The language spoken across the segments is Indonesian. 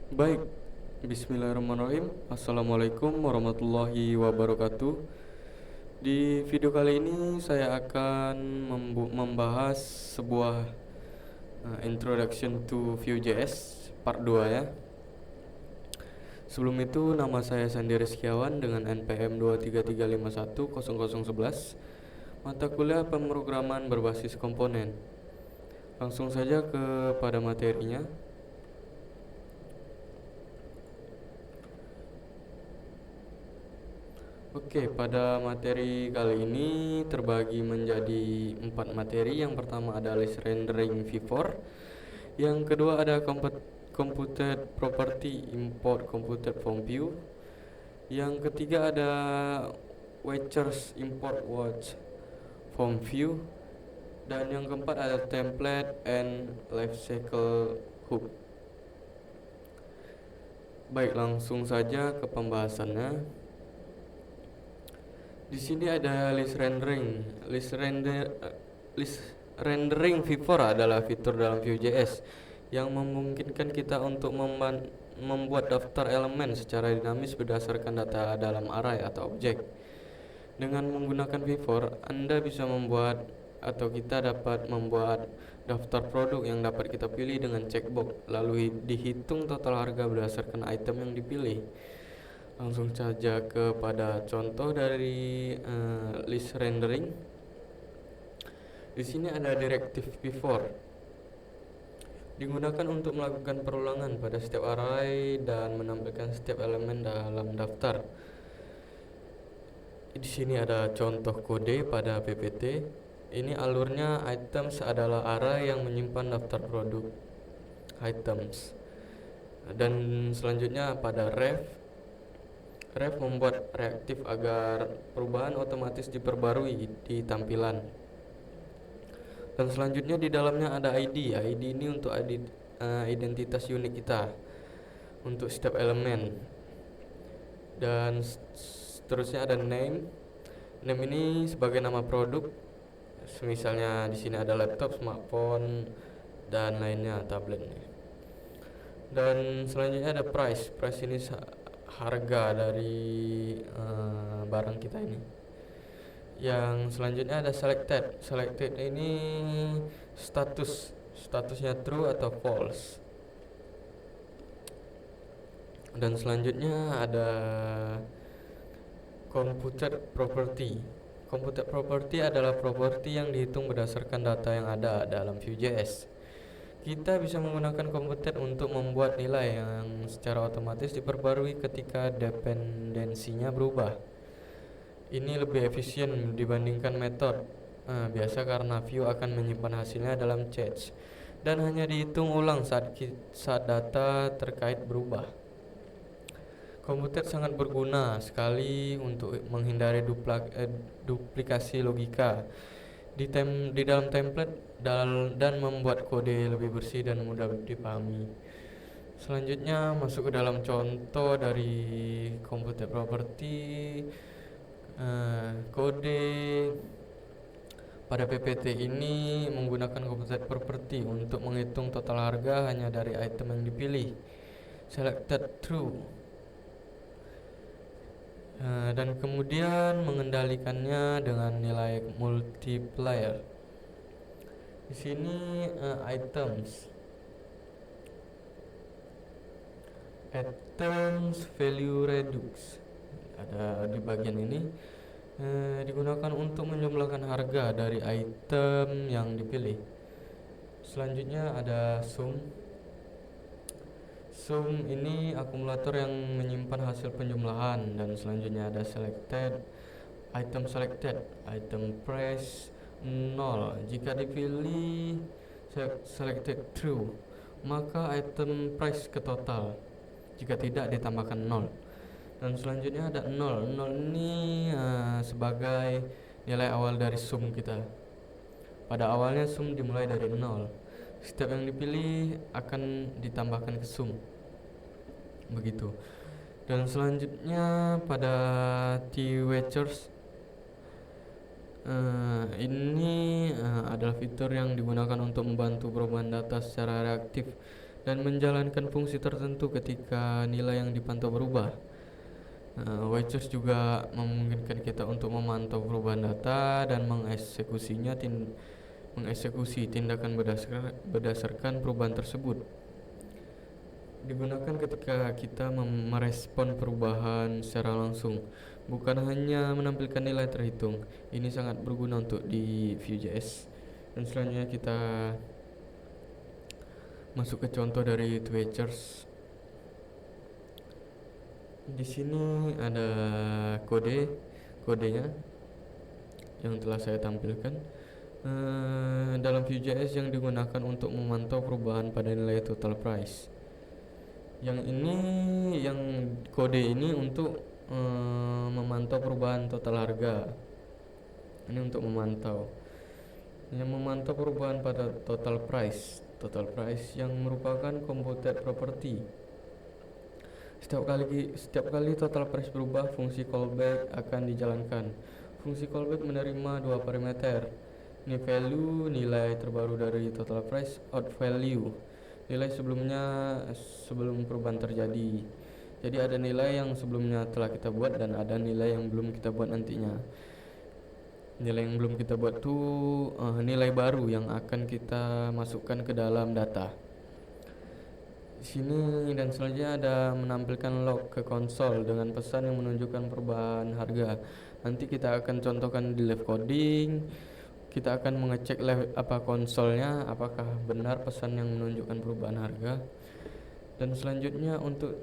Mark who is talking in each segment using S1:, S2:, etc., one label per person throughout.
S1: Baik, bismillahirrahmanirrahim. Assalamualaikum warahmatullahi wabarakatuh. Di video kali ini saya akan membahas sebuah Introduction to Vue.js part 2 ya. Sebelum itu, nama saya Sandi Rizkiawan dengan NPM 233510011, mata kuliah pemrograman berbasis komponen. Langsung saja kepada materinya. Oke, pada materi kali ini terbagi menjadi 4 materi. Yang pertama ada list rendering V4. Yang kedua ada computed property import computed from view. Yang ketiga ada watchers import watch from view. Dan yang keempat ada template and lifecycle hook. Baik, langsung saja ke pembahasannya. Di sini ada list rendering. List rendering V4 adalah fitur dalam Vue.js yang memungkinkan kita untuk membuat daftar elemen secara dinamis berdasarkan data dalam array atau objek. Dengan menggunakan V4, Anda bisa membuat atau kita dapat membuat daftar produk yang dapat kita pilih dengan checkbox, lalu dihitung total harga berdasarkan item yang dipilih. Langsung saja kepada contoh dari list rendering. Di sini ada directive V4. Digunakan untuk melakukan perulangan pada setiap array dan menampilkan setiap elemen dalam daftar. Di sini ada contoh kode pada PPT. Ini alurnya items adalah array yang menyimpan daftar produk items. Dan selanjutnya pada ref membuat reaktif agar perubahan otomatis diperbarui di tampilan. Dan selanjutnya di dalamnya ada ID. ID ini untuk identitas unik kita untuk setiap elemen. Dan seterusnya ada name. Name ini sebagai nama produk. Misalnya di sini ada laptop, smartphone, dan lainnya, tablet. Dan selanjutnya ada price. Price ini harga dari barang kita ini. Yang selanjutnya ada selected. Selected ini statusnya true atau false. Dan selanjutnya ada computed property. Computed property adalah property yang dihitung berdasarkan data yang ada dalam Vue.js. Kita bisa menggunakan computed untuk membuat nilai yang secara otomatis diperbarui ketika dependensinya berubah. Ini lebih efisien dibandingkan metode biasa karena Vue akan menyimpan hasilnya dalam cache dan hanya dihitung ulang saat data terkait berubah. Computed sangat berguna sekali untuk menghindari duplikasi logika di dalam template dan membuat kode lebih bersih dan mudah dipahami. Selanjutnya masuk ke dalam contoh dari computed property. Kode pada PPT ini menggunakan computed property untuk menghitung total harga hanya dari item yang dipilih, selected true, dan kemudian mengendalikannya dengan nilai multiplier. Di sini items value redux ada di bagian ini, digunakan untuk menjumlahkan harga dari item yang dipilih. Selanjutnya ada sum. Sum ini akumulator yang menyimpan hasil penjumlahan. Dan selanjutnya ada selected. Item price 0. Jika dipilih selected true, maka item price ke total. Jika tidak, ditambahkan 0. Dan selanjutnya ada 0. 0 ini sebagai nilai awal dari sum kita. Pada awalnya sum dimulai dari 0. Setiap yang dipilih akan ditambahkan ke sum. Begitu. Dan selanjutnya pada T-Watchers, ini adalah fitur yang digunakan untuk membantu perubahan data secara reaktif dan menjalankan fungsi tertentu ketika nilai yang dipantau berubah. Watchers juga memungkinkan kita untuk memantau perubahan data dan mengeksekusi tindakan berdasarkan perubahan tersebut. Digunakan ketika kita merespon perubahan secara langsung, bukan hanya menampilkan nilai terhitung. Ini sangat berguna untuk di Vue.js. Dan selanjutnya kita masuk ke contoh dari Watchers. Di sini ada kodenya yang telah saya tampilkan dalam Vue.js yang digunakan untuk memantau perubahan pada nilai total price. Yang kode ini untuk memantau perubahan total harga. Ini untuk memantau perubahan pada total price yang merupakan computed property. Setiap kali total price berubah, fungsi callback akan dijalankan. Fungsi callback menerima dua parameter, new value, nilai terbaru dari total price, out value, nilai sebelum perubahan terjadi. Jadi ada nilai yang sebelumnya telah kita buat dan ada nilai yang belum kita buat nantinya. Nilai yang belum kita buat itu nilai baru yang akan kita masukkan ke dalam data. Di sini dan selanjutnya ada menampilkan log ke konsol dengan pesan yang menunjukkan perubahan harga. Nanti kita akan contohkan di live coding. Kita akan mengecek konsolnya apakah benar pesan yang menunjukkan perubahan harga. Dan selanjutnya untuk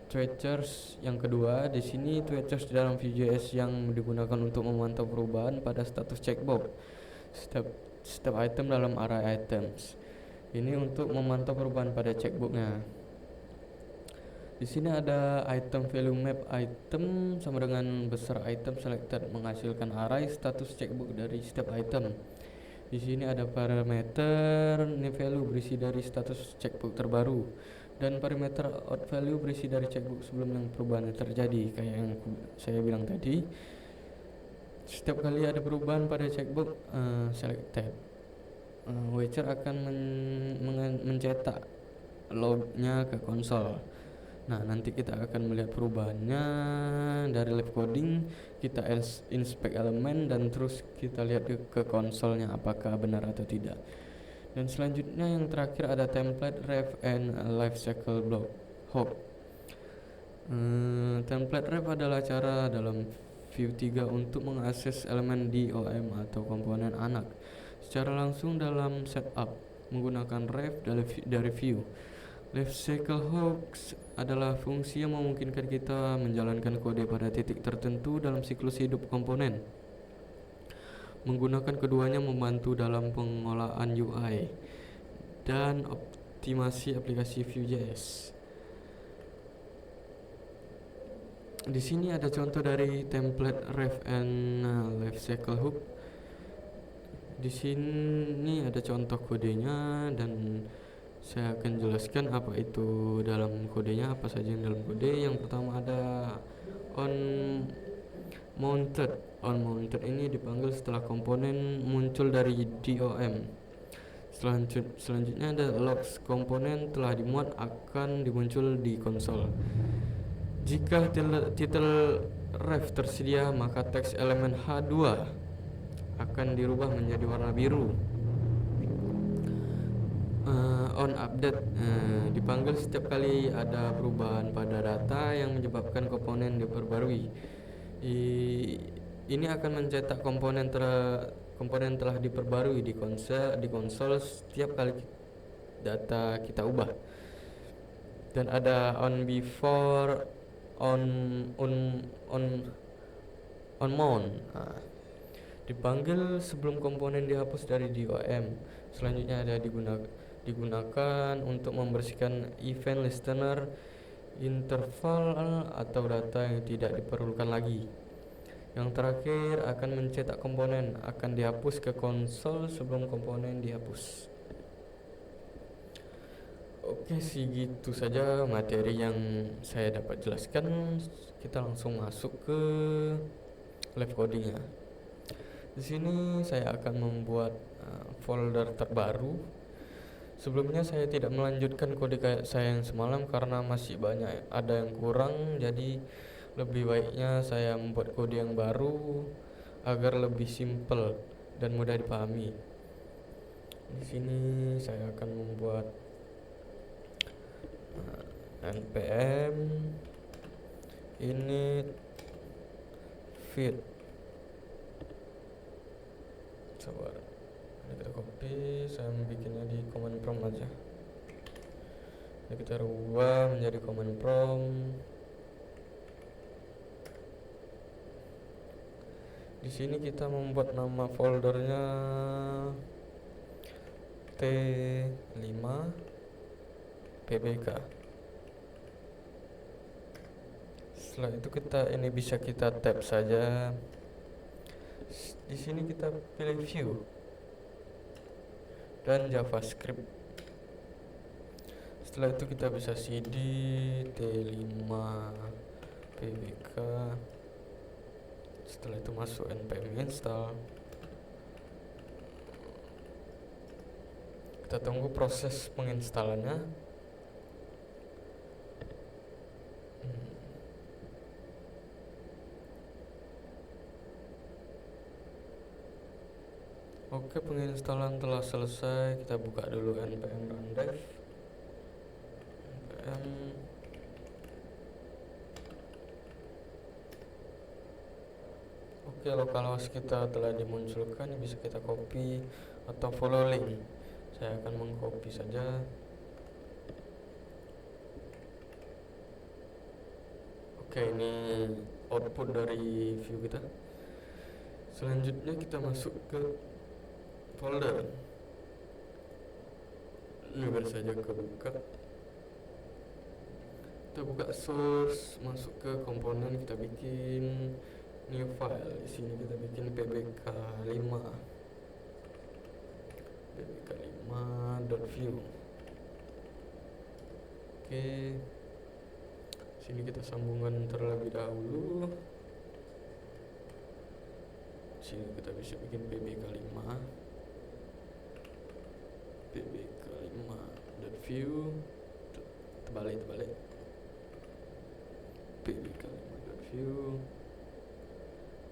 S1: Watchers yang kedua, di sini Watchers di dalam Vue.js yang digunakan untuk memantau perubahan pada status checkbox setiap item dalam array items. Ini untuk memantau perubahan pada checkboxnya. Di sini ada item value map item sama dengan besar item selected menghasilkan array status checkbox dari setiap item. Di sini ada parameter new value berisi dari status checkbox terbaru dan parameter out value berisi dari checkbox sebelum yang perubahan terjadi. Kayak yang saya bilang tadi, setiap kali ada perubahan pada checkbox selected, Watcher akan mencetak lognya ke konsol. Nah, nanti kita akan melihat perubahannya dari live coding. Kita inspect elemen dan terus kita lihat ke konsolnya apakah benar atau tidak. Dan selanjutnya yang terakhir ada template, ref, and life cycle block hop. Template ref adalah cara dalam Vue 3 untuk mengakses elemen DOM atau komponen anak secara langsung dalam setup menggunakan ref dari Vue. Life cycle hooks adalah fungsi yang memungkinkan kita menjalankan kode pada titik tertentu dalam siklus hidup komponen. Menggunakan keduanya membantu dalam pengolahan UI dan optimasi aplikasi Vue.js. Di sini ada contoh dari template ref and life cycle hook. Di sini ada contoh kodenya dan saya akan jelaskan apa itu dalam kodenya, apa saja yang dalam kode. Yang pertama ada on mounted ini dipanggil setelah komponen muncul dari DOM. Selanjutnya ada logs, komponen telah dimuat akan dimuncul di konsol. Jika title ref tersedia, maka teks elemen H2 akan dirubah menjadi warna biru. On update dipanggil setiap kali ada perubahan pada data yang menyebabkan komponen diperbarui. Ini akan mencetak komponen telah diperbarui di konsol setiap kali data kita ubah. Dan ada on before, on mount. Dipanggil sebelum komponen dihapus dari DOM. Selanjutnya ada digunakan untuk membersihkan event listener, interval atau data yang tidak diperlukan lagi. Yang terakhir akan mencetak komponen akan dihapus ke konsol sebelum komponen dihapus. Oke, segitu saja materi yang saya dapat jelaskan. Kita langsung masuk ke live codingnya. Di sini saya akan membuat folder terbaru. Sebelumnya saya tidak melanjutkan kode saya yang semalam karena masih banyak ada yang kurang, jadi lebih baiknya saya membuat kode yang baru agar lebih simpel dan mudah dipahami. Di sini saya akan membuat npm init feed. Sabar, ini kita copy, saya bikinnya di command prompt aja. Ini kita rubah menjadi command prompt. Di sini kita membuat nama foldernya T5 PBK. Setelah itu ini bisa kita tab saja. Di sini kita pilih view dan JavaScript. Setelah itu kita bisa cd T5 PBK. Setelah itu masuk npm install. Kita tunggu proses penginstalannya. Oke, penginstalan telah selesai. Kita buka dulu npm rundev. npm Oke, localhost kita telah dimunculkan. Bisa kita copy atau follow link. Saya akan mengcopy saja. Oke, ini output dari view kita. Selanjutnya kita masuk ke folder. Ini baru saja kebuka. Kita buka source, masuk ke komponen, kita bikin new file. Di sini kita bikin pbk5 pbk5.view. Oke, sini kita sambungkan terlebih dahulu. Sini kita bisa bikin pbk5 pbk5.view. terbalik pbk5.view.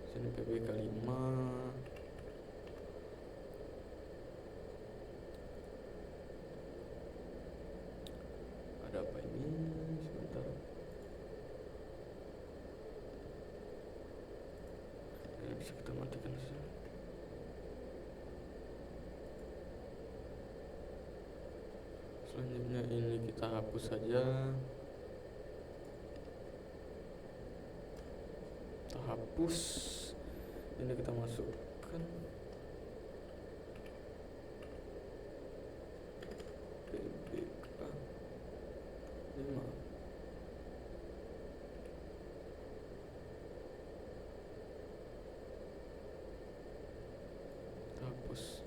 S1: Sini pbk5. Ada apa ini? Sebentar. Ini bisa kita matikan saja. Selanjutnya ini kita hapus saja. Kita hapus. Ini kita masukkan pbk5. Hapus.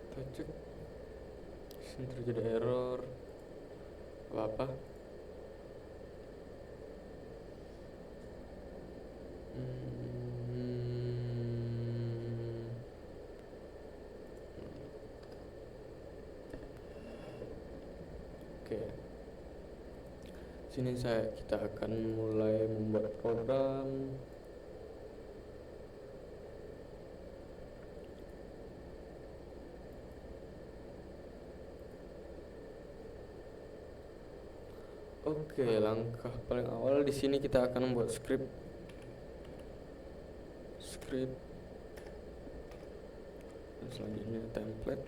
S1: Kita cek. Sini terjadi error. Apa? Oke. Sini kita akan mulai membuat program. Oke, langkah paling awal di sini kita akan membuat script. Dan selanjutnya template.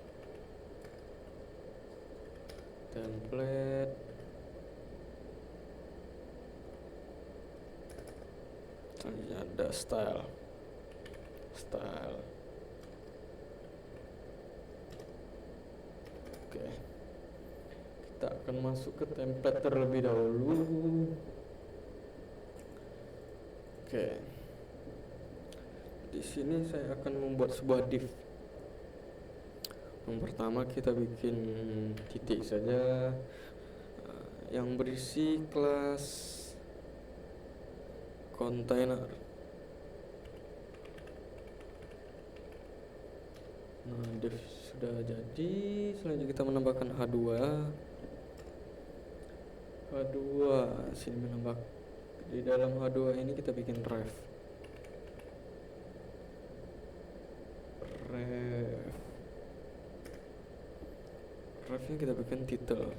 S1: Selanjutnya ada style. Oke. Kita akan masuk ke template terlebih dahulu. Oke. Di sini saya akan membuat sebuah div. Yang pertama kita bikin titik saja yang berisi kelas container. Nah, div sudah jadi. Selanjutnya kita menambahkan H2. Sini menambah, di dalam H2 ini kita bikin ref refnya kita bikin title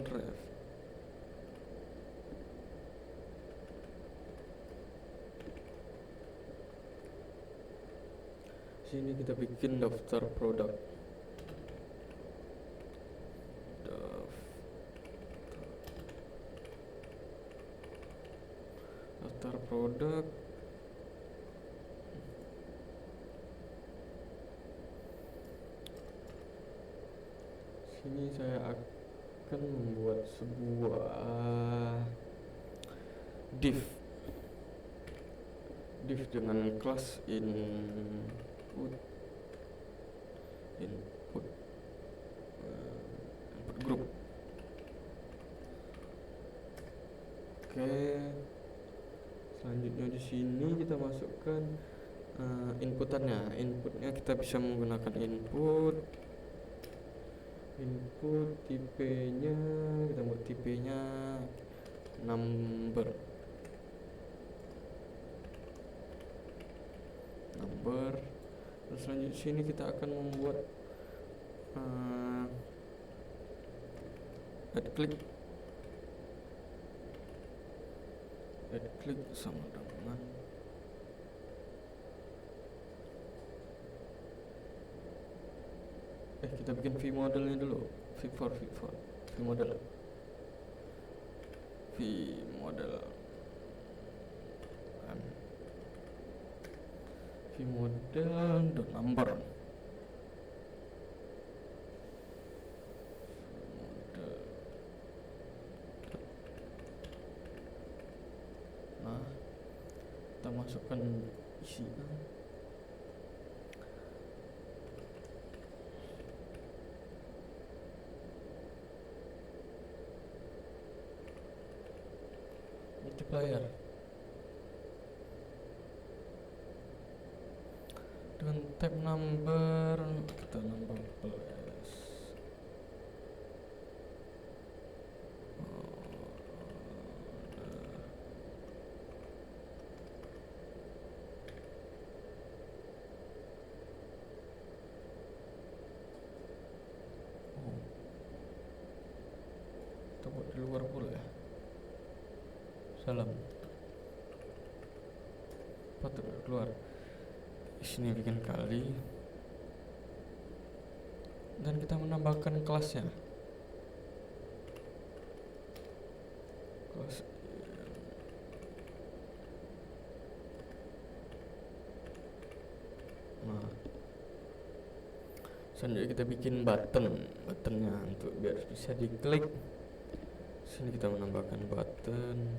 S1: ref. Sini kita bikin daftar produk. Daftar produk. Sini saya akan membuat sebuah div dengan kelas input group. Oke. Selanjutnya di sini kita masukkan inputnya kita bisa menggunakan input tipenya, kita buat tipenya number. Dan selanjutnya sini kita akan membuat add click sama dengan kita bikin vModelnya dulu. vModel dot number. Nah, kita masukkan isinya. Multiplier dengan tab number, kita nambah plus. Kita buat di luar pula ya. Salam. Patut keluar. Di sini bikin kali. Dan kita menambahkan kelasnya. Kelas. Nah. Selanjutnya kita bikin buttonnya untuk biar bisa diklik. Sini kita menambahkan button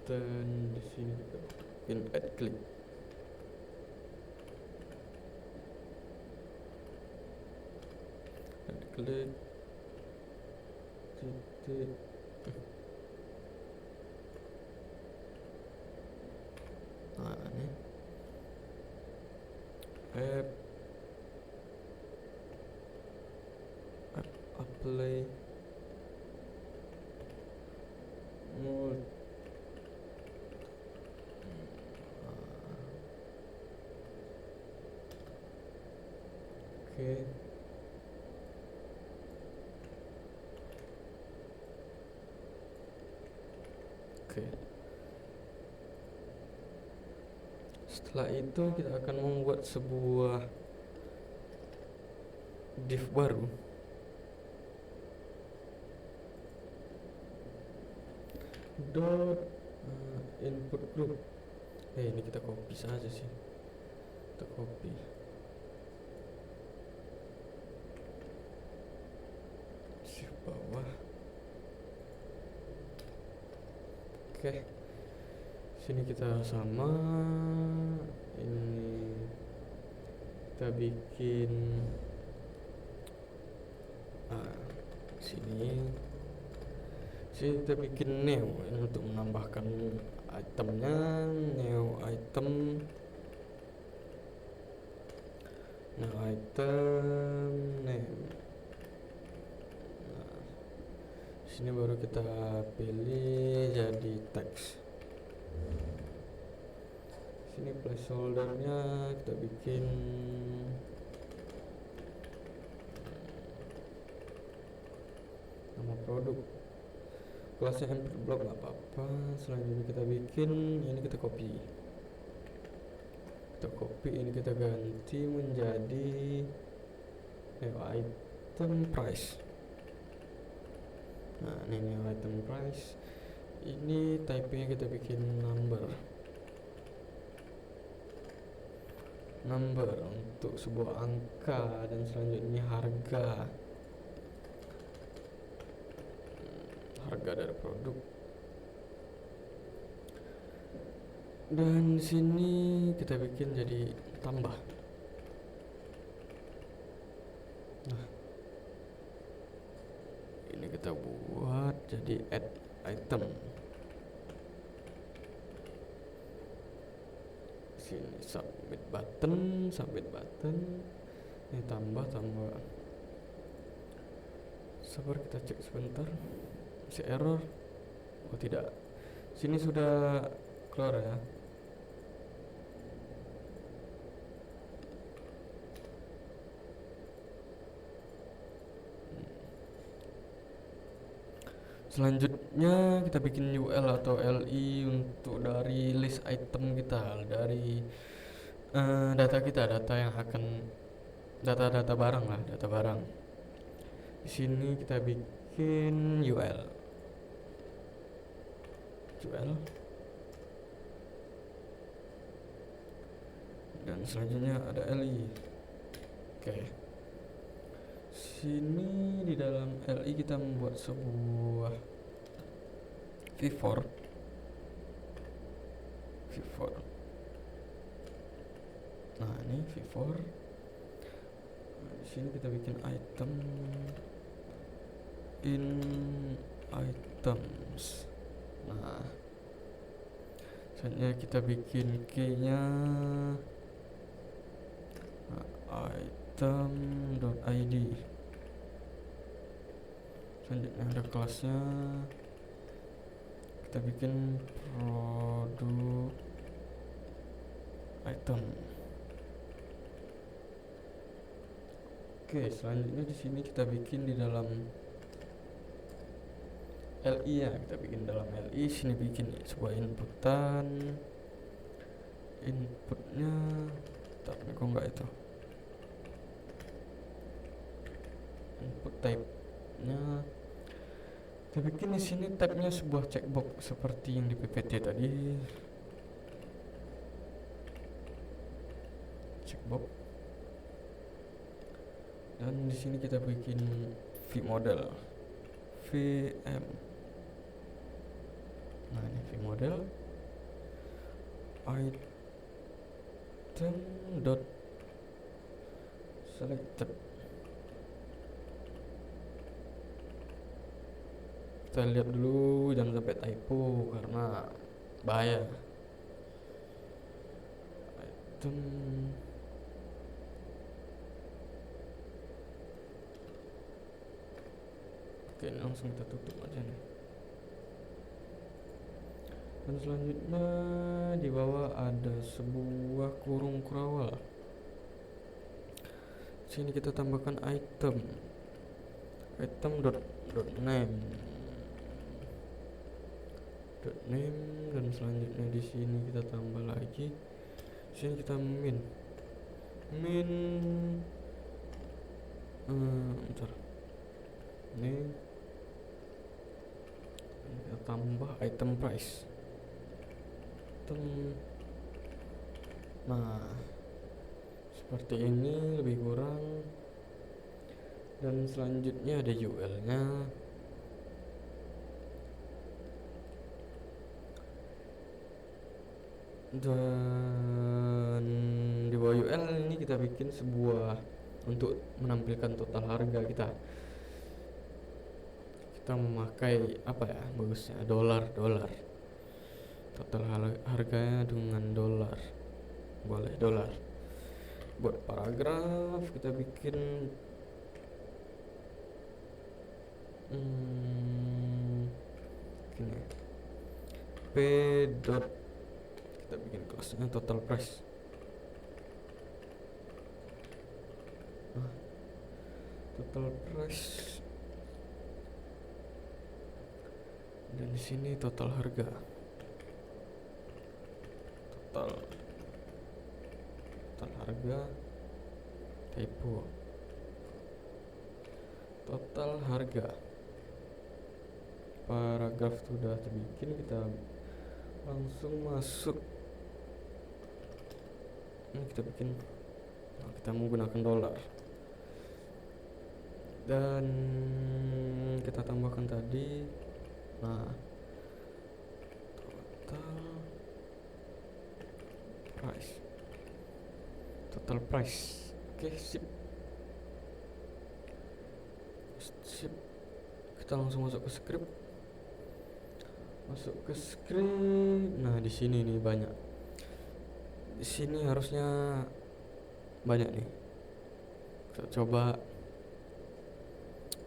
S1: di sini kita bikin add click. Titik. Nah, ini apply mode. Oke. Setelah itu kita akan membuat sebuah div baru. Input group. Ini kita copy saja sih. Kita copy. Shift bawah. Oke. Sini kita sama. Ini kita bikin sini kita bikin new untuk menambahkan itemnya. New item Nah, item name. Nah, sini baru kita pilih jadi teks. Sini placeholdernya kita bikin nama produk. Kelasnya input block nggak apa-apa. Selanjutnya kita bikin ini, kita copy. Ini kita ganti menjadi item price. Nah, ini item price. Ini typingnya kita bikin number untuk sebuah angka, dan selanjutnya harga dari produk. Dan sini kita bikin jadi tambah. Nah, ini kita buat jadi add item. Sini submit button. Ini tambah. Sabar, kita cek sebentar. Masih error. Oh tidak. Sini sudah keluar ya. Selanjutnya kita bikin UL atau LI untuk dari list item kita, dari data kita, data yang akan data barang lah, data barang. Di sini kita bikin UL. Dan selanjutnya ada LI. Oke. Sini di dalam LI kita membuat sebuah v4. Nah, ini v4. Di sini kita bikin item in items. Nah, selanjutnya kita bikin key-nya item.id. Selanjutnya ada kelasnya, kita bikin produk item. Oke, selanjutnya di sini kita bikin di dalam LI ya, kita bikin dalam LI. Sini bikin sebuah inputan. Inputnya, tapi kok enggak itu? Input type-nya kita bikin di sini, type-nya sebuah checkbox seperti yang di PPT tadi. Checkbox. Dan di sini kita bikin vModel. VM. Nah, ini vModel. Item dot selected. Kita lihat dulu jangan sampai typo karena bahaya. Item Oke, langsung kita tutup aja nih. Dan selanjutnya di bawah ada sebuah kurung kurawal. Sini kita tambahkan item name, dan selanjutnya di sini kita tambah lagi. Sini kita min bentar. Ini kita tambah item price. Nah, seperti ini lebih kurang. Dan selanjutnya ada UL nya. Dan di bawah UL ini kita bikin sebuah untuk menampilkan total harga kita. Kita memakai apa ya bagusnya, dolar. Total harganya dengan dolar, boleh dolar. buat paragraf kita bikin gini p dot, kita bikin kelasnya total price. Total price, dan di sini total harga, total harga, typo, total harga. Paragraf sudah terbikin, kita langsung masuk. Ini kita bikin, kita menggunakan dolar dan kita tambahkan tadi. Nah, total price. Oke, sip. Kita langsung masuk ke script. Nah, di sini nih banyak. Di sini harusnya banyak nih. Kita coba,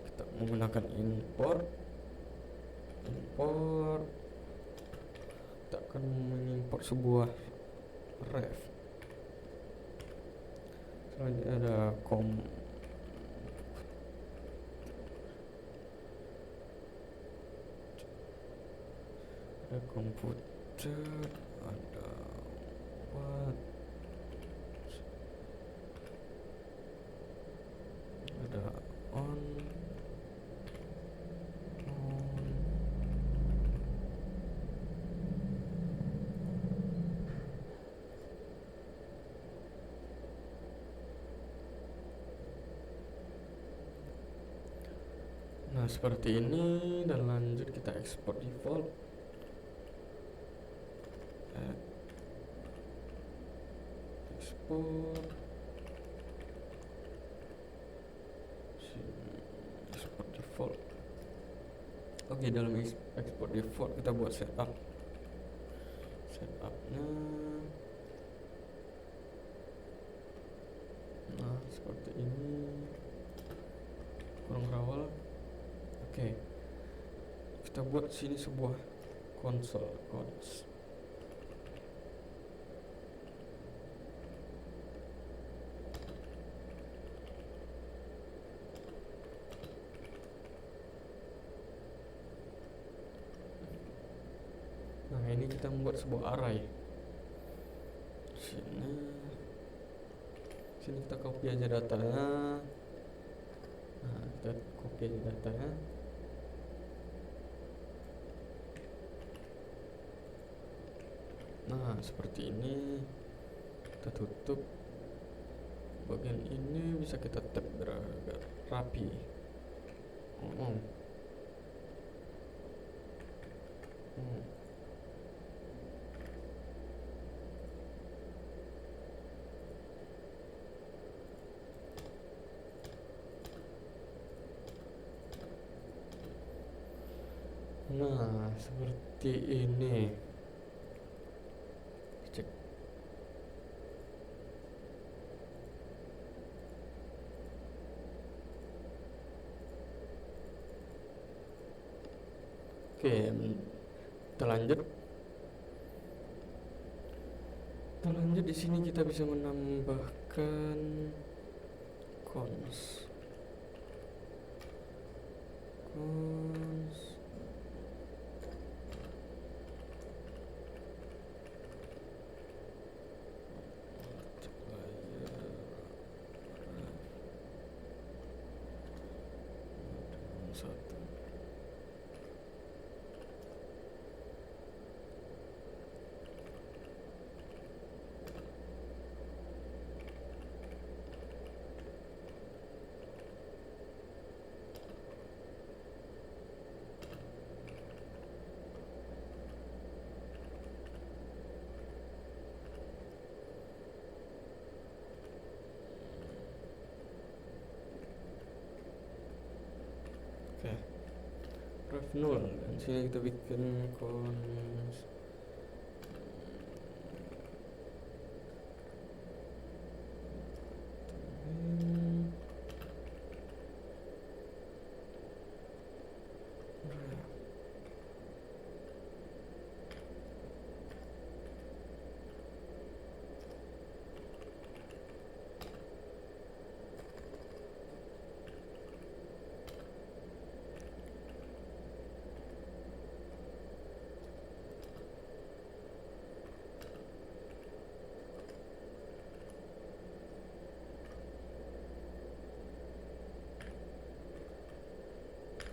S1: kita menggunakan import. Kita akan mengimport sebuah ref. Selanjutnya ada komputer, ada what, ada on. Nah, seperti ini, dan lanjut kita ekspor default. Export default. Oke, dalam export default kita buat setupnya. Nah, seperti ini, kurang rawal. Oke, kita buat sini sebuah konsol. Nah, ini kita membuat sebuah array. Sini kita copy aja datanya. Nah, kita copy aja datanya. Nah, seperti ini. Kita tutup. Bagian ini bisa kita tab biar rapi. Nah, seperti ini. Cek. Oke, kita lanjut. Di sini kita bisa menambahkan cons. Ref 0, dan sini kita bikin cons.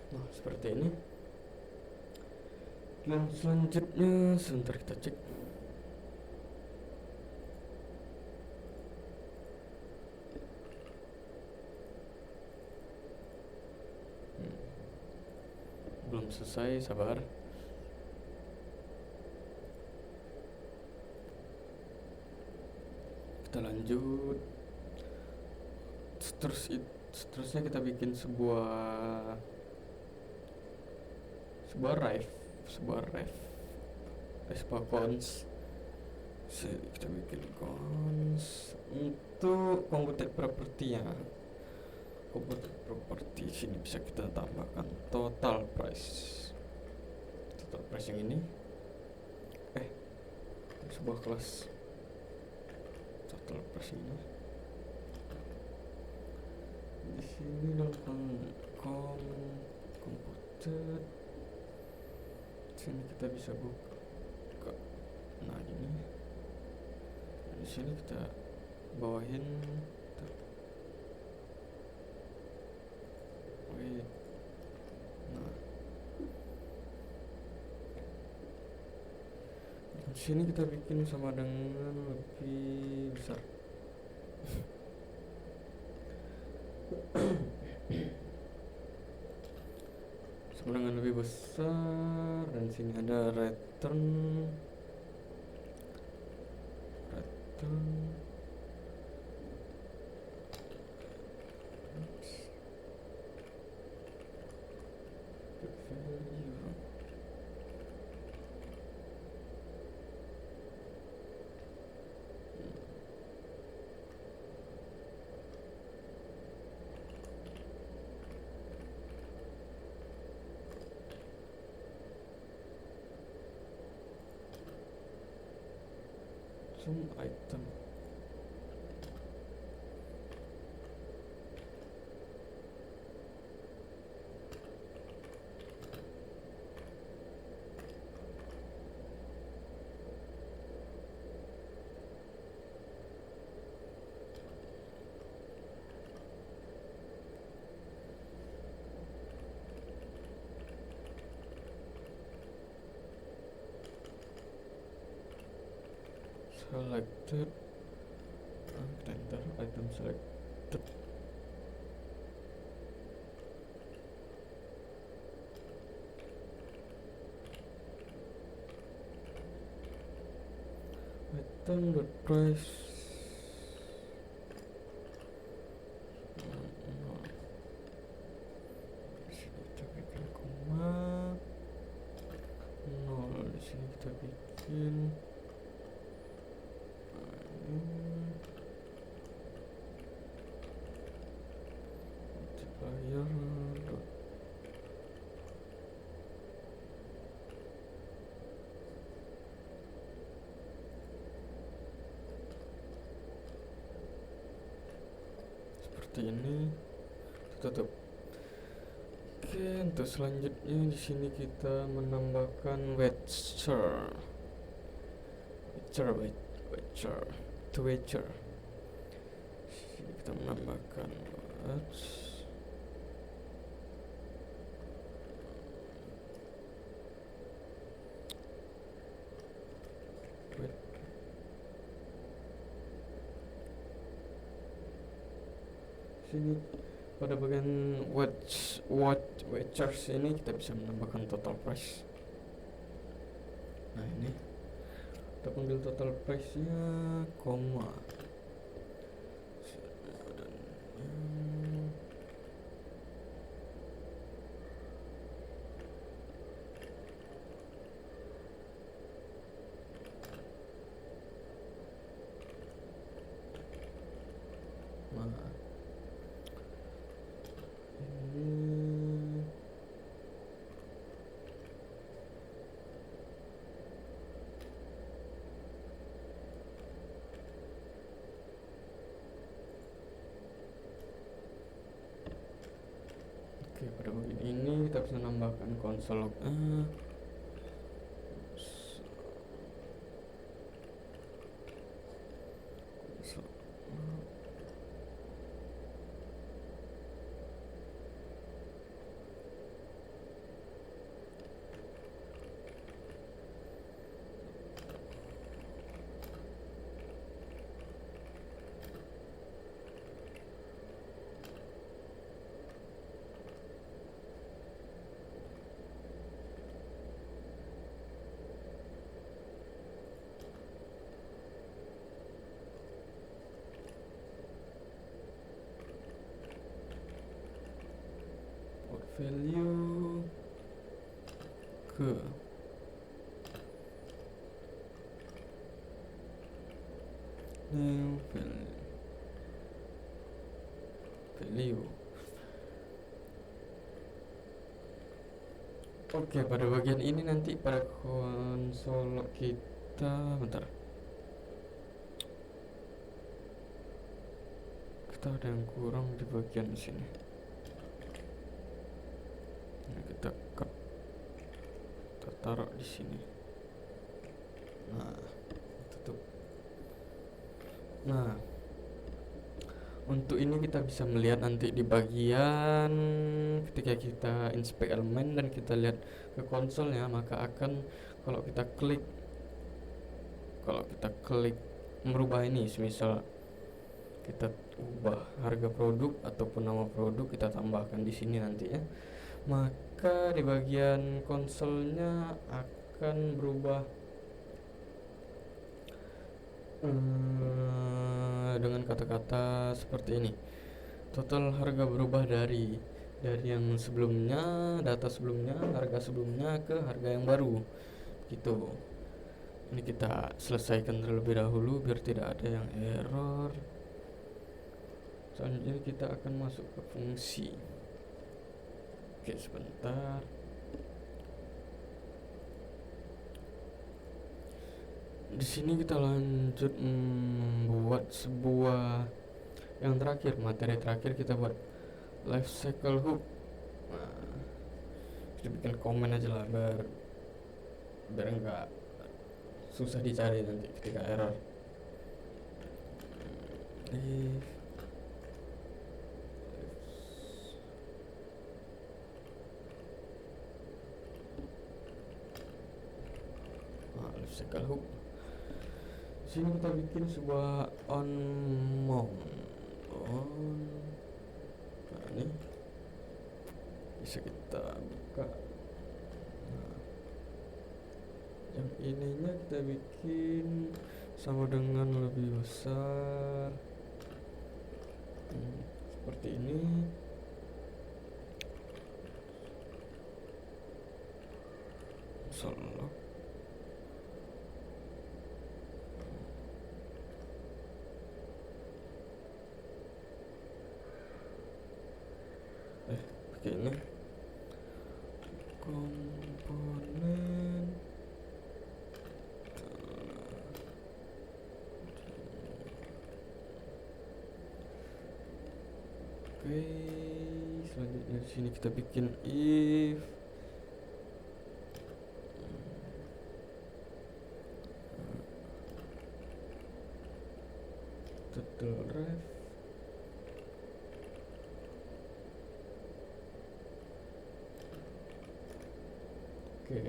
S1: Nah, seperti ini. Dan selanjutnya sebentar kita cek. Belum selesai, sabar. Kita lanjut. Seterusnya kita bikin sebuah cons. Kita bikin cons untuk computed property ya. Computed property sini bisa kita tambahkan total price yang ini. Sebuah kelas total price ini. Di sini lakukan computed. Sini kita bisa buka. Nah ini. Di sini kita bawahin. Nah, di sini kita bikin sama dengan lebih besar. Sama dengan lebih besar, dan sini ada return. Item. Selected. Enter item selected. Item the price. Sini kita bikin koma 0. Di sini kita bikin multiplier dot seperti ini. Tutup. Oke, untuk selanjutnya di sini kita menambahkan wedger. Sini kita menambahkan sini pada bagian wedgers ini kita bisa menambahkan total price. Nah ini kita panggil total price nya koma. Oke, pada bagian ini kita bisa nambahkan konsol lognya. Value ke new value. Oke, pada bagian ini nanti pada konsol kita, bentar, kita ada yang kurang di bagian sini. Nah, kita taruh di sini. Nah, tutup. Nah, untuk ini kita bisa melihat nanti di bagian ketika kita inspect elemen dan kita lihat ke konsolnya, maka akan kalau kita klik merubah ini, misal kita ubah harga produk ataupun nama produk, kita tambahkan di sini nanti ya, maka di bagian konsolnya akan berubah dengan kata-kata seperti ini. Total harga berubah dari yang sebelumnya, data sebelumnya, harga sebelumnya ke harga yang baru gitu. Ini kita selesaikan terlebih dahulu biar tidak ada yang error. Selanjutnya kita akan masuk ke fungsi. Oke, sebentar. Di sini kita lanjut membuat sebuah yang terakhir, materi terakhir kita buat life cycle hook. Nah, kita bikin komen aja lah biar enggak susah dicari nanti ketika error. Life cycle hook. Sini kita bikin sebuah on mount. Nah, ini bisa kita buka. Nah, yang ininya kita bikin sama dengan lebih besar, seperti ini. Solo. Pakai ini komponen. Oke, selanjutnya di sini kita bikin if total ref. Oke.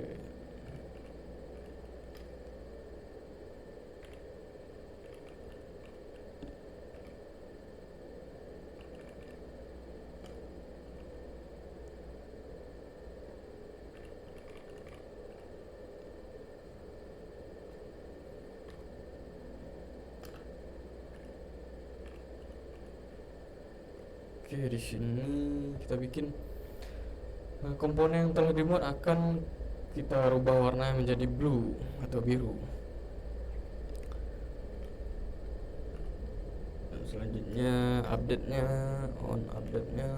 S1: Oke, di sini kita bikin komponen yang telah dimuat akan kita rubah warna menjadi blue atau biru. Dan selanjutnya update-nya on update-nya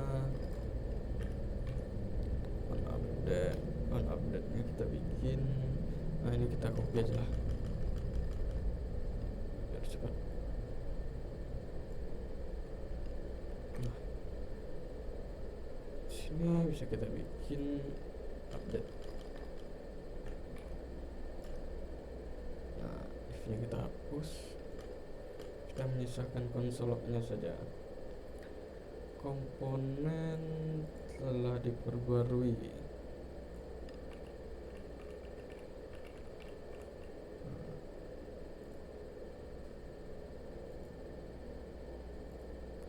S1: kita bikin. Nah, ini kita copy aja lah biar cepat. Nah, Ini bisa kita bikin update. Nah, if-nya kita hapus, kita menyisakan konsolnya saja. Komponen telah diperbarui.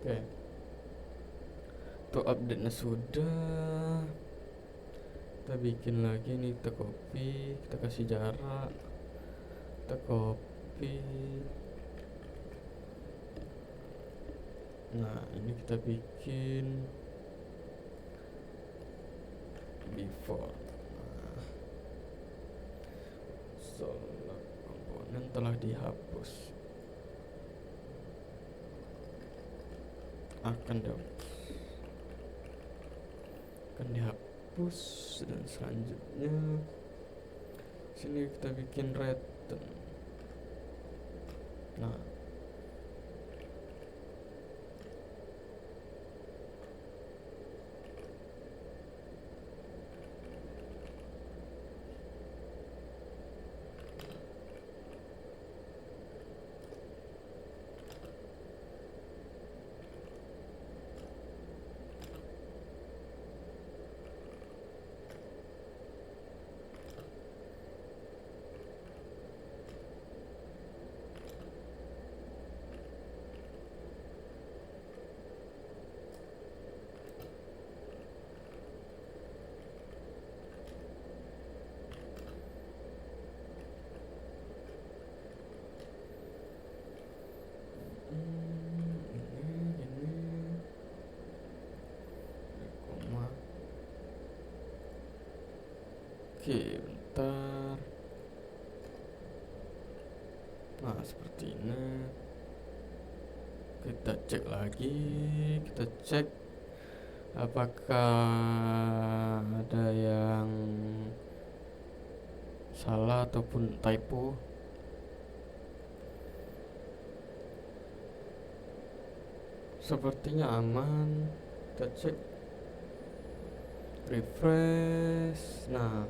S1: Oke, untuk update-nya sudah. Kita bikin lagi nih, kita copy, kita kasih jarak, kita copy. Nah, ini kita bikin before. Nah, select komponen telah dihapus, akan dihapus, dan selanjutnya sini kita bikin return. Nah, koma. Oke, bentar. Nah, seperti ini. Kita cek lagi, kita cek apakah ada yang salah ataupun typo. Sepertinya aman. Kita cek, refresh. Nah,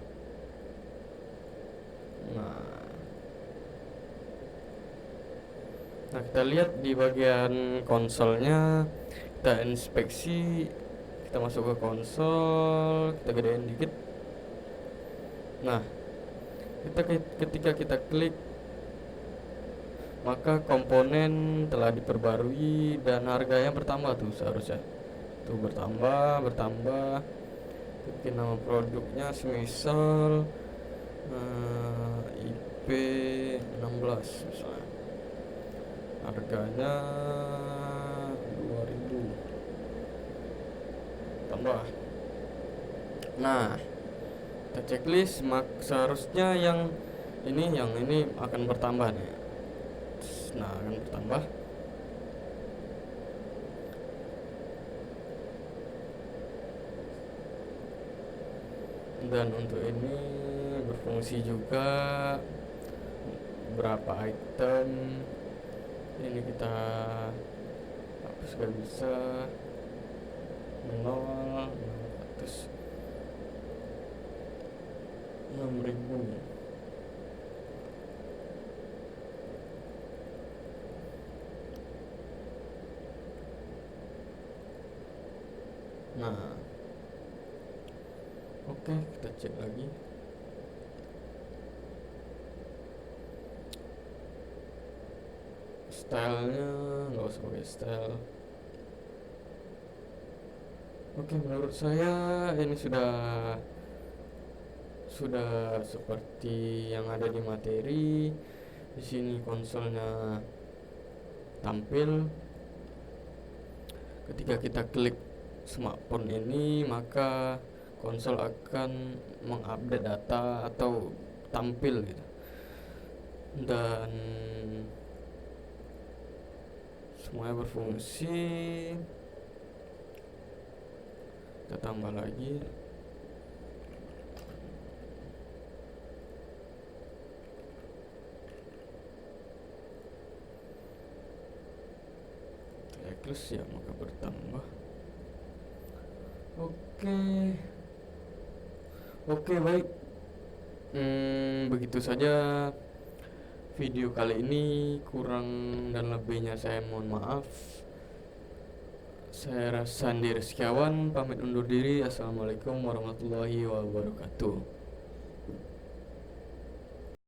S1: kita lihat di bagian konsolnya. Kita inspeksi, kita masuk ke konsol, kita gedein dikit. Nah, ketika kita klik, maka komponen telah diperbarui dan harganya bertambah tuh, seharusnya tuh bertambah. Bikin nama produknya semisal IP 16 misalnya, harganya 2000 tambah. Nah, kita checklist, seharusnya yang ini akan bertambah nih. Nah, akan bertambah. Dan untuk ini berfungsi juga, berapa item ini kita hapus, gak bisa 0 100 6000. Nah, oke, kita cek lagi. Stylenya nggak usah pakai style. Oke, menurut saya ini sudah seperti yang ada di materi. Di sini konsolnya tampil. Ketika kita klik smartphone ini, maka konsol akan mengupdate data atau tampil gitu. Dan semuanya berfungsi. Kita tambah lagi. Close ya, maka bertambah. Oke, oke baik. Begitu saja video kali ini, kurang dan lebihnya saya mohon maaf. Saya Sandi Rizkiawan pamit undur diri. Assalamualaikum warahmatullahi wabarakatuh.